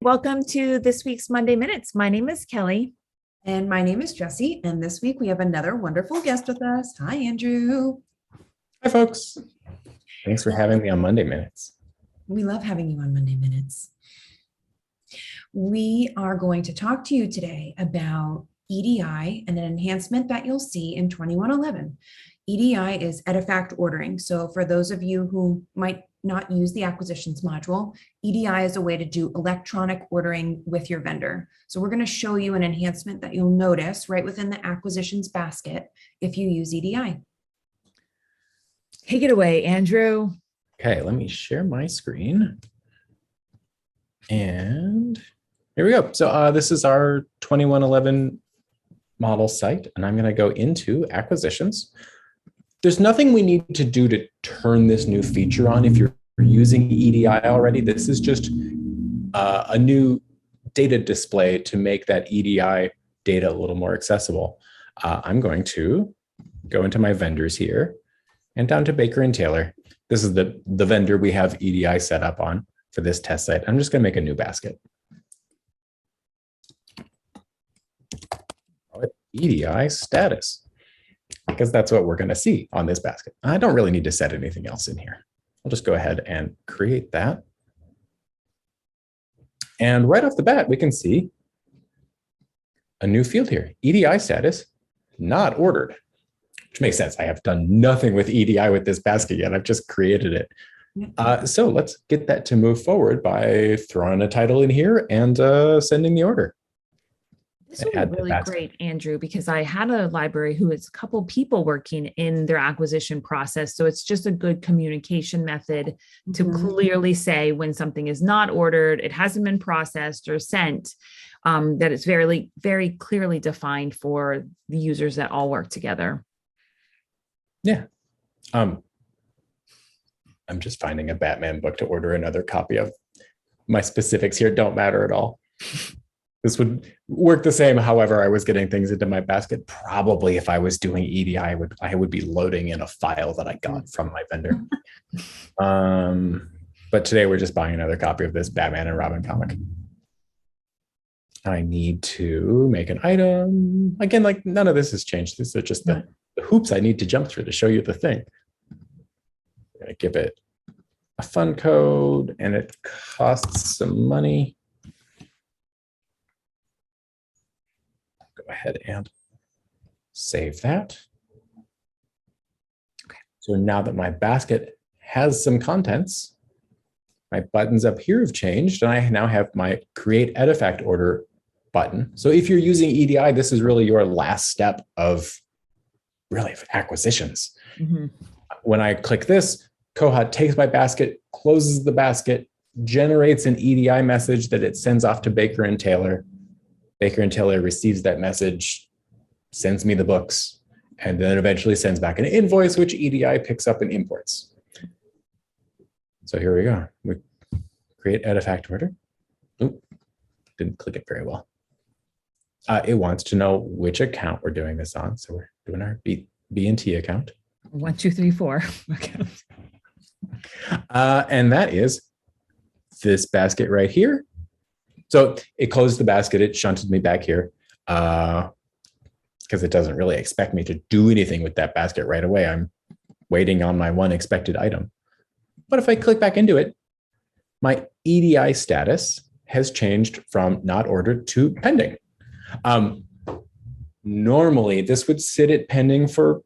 Welcome to this week's Monday Minutes. My name is Kelly. And my name is Jessie. And this week we have another wonderful guest with us. Hi, Andrew. Hi, folks. Thanks for having me on Monday Minutes. We love having you on Monday Minutes. We are going to talk to you today about EDI and an enhancement that you'll see in 2111. EDI is EDIFACT ordering. So for those of you who might not use the acquisitions module, EDI is a way to do electronic ordering with your vendor. So we're going to show you an enhancement that you'll notice right within the acquisitions basket if you use EDI. Take it away, Andrew. Okay, let me share my screen. And here we go. So this is our 2111 model site, and I'm going to go into acquisitions. There's nothing we need to do to turn this new feature on if you're using EDI already. This is just a new data display to make that EDI data a little more accessible. I'm going to go into my vendors here and down to Baker and Taylor. This is the vendor we have EDI set up on for this test site. I'm just going to make a new basket. Call it EDI status, because that's what we're going to see on this basket. I don't really need to set anything else in here. I'll just go ahead and create that. And right off the bat, we can see a new field here, EDI status, not ordered, which makes sense. I have done nothing with EDI with this basket yet. I've just created it. So let's get that to move forward by throwing a title in here and sending the order. This would be really great, Andrew, because I had a library who is a couple people working in their acquisition process. So it's just a good communication method to clearly say when something is not ordered, it hasn't been processed or sent, that it's very, very clearly defined for the users that all work together. Yeah. I'm just finding a Batman book to order another copy of. My specifics here don't matter at all. This would work the same. However, I was getting things into my basket. Probably if I was doing EDI, I would be loading in a file that I got from my vendor. But today we're just buying another copy of this Batman and Robin comic. I need to make an item. Again, like none of this has changed. These are just the hoops I need to jump through to show you the thing. I'm going to give it a fun code, and it costs some money. Go ahead and save that. Okay. So now that my basket has some contents, my buttons up here have changed, and I now have my Create EDIFACT Order button. So if you're using EDI, this is really your last step of acquisitions. When I click this, Kohat takes my basket, closes the basket, generates an EDI message that it sends off to Baker and Taylor. Baker and Taylor receives that message, sends me the books, and then eventually sends back an invoice, which EDI picks up and imports. So here we go. We create EDIFACT order. Oop, didn't click it very well. It wants to know which account we're doing this on. So we're doing our B&T account. 1, 2, 3, 4. Okay. And that is this basket right here. So it closed the basket. It shunted me back here because it doesn't really expect me to do anything with that basket right away. I'm waiting on my one expected item. But if I click back into it, my EDI status has changed from not ordered to pending. Normally, this would sit at pending for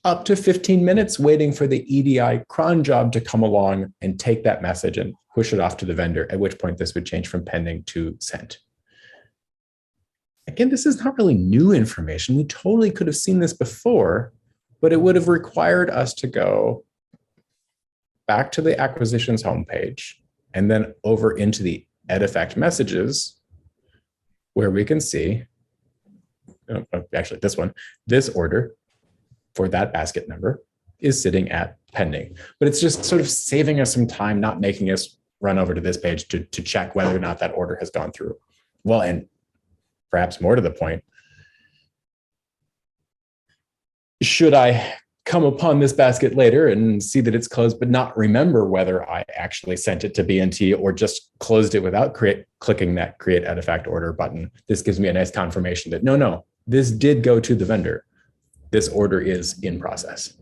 up to 15 minutes, waiting for the EDI cron job to come along and take that message and push it off to the vendor, at which point this would change from pending to sent. Again, this is not really new information. We totally could have seen this before, but it would have required us to go back to the acquisitions homepage and then over into the EDIFACT messages, where we can see, actually this one, this order for that basket number is sitting at pending. But it's just sort of saving us some time, not making us run over to this page to check whether or not that order has gone through. Well, and perhaps more to the point, should I come upon this basket later and see that it's closed, but not remember whether I actually sent it to BNT or just closed it without clicking that create artifact order button. This gives me a nice confirmation that no, this did go to the vendor. This order is in process.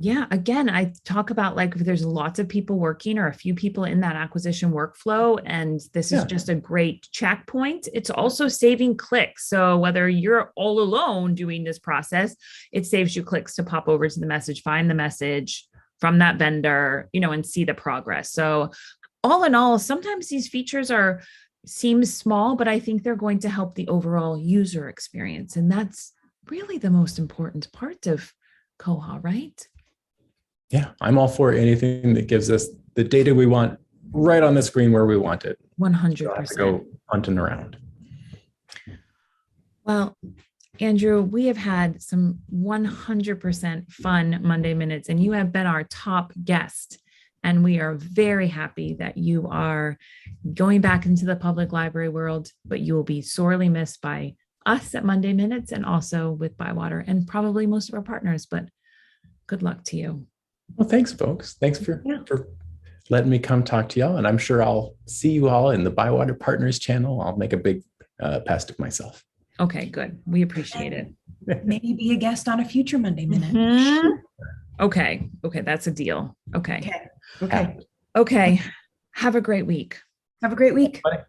Yeah, again, I talk about like if there's lots of people working or a few people in that acquisition workflow, and this is just a great checkpoint. It's also saving clicks. So whether you're all alone doing this process, it saves you clicks to pop over to the message, find the message from that vendor, and see the progress. So all in all, sometimes these features seem small, but I think they're going to help the overall user experience. And that's really the most important part of Koha, right? Yeah, I'm all for anything that gives us the data we want right on the screen where we want it. 100%. Don't have to go hunting around. Well, Andrew, we have had some 100% fun Monday Minutes, and you have been our top guest. And we are very happy that you are going back into the public library world, but you will be sorely missed by us at Monday Minutes and also with Bywater and probably most of our partners, but good luck to you. Well, thanks, folks. Thanks for letting me come talk to y'all. And I'm sure I'll see you all in the Bywater Partners channel. I'll make a big pest of myself. Okay, good. We appreciate it. Maybe be a guest on a future Monday Minute. Mm-hmm. Okay, that's a deal. Okay. Okay. Okay. Have a great week. Have a great week. Bye.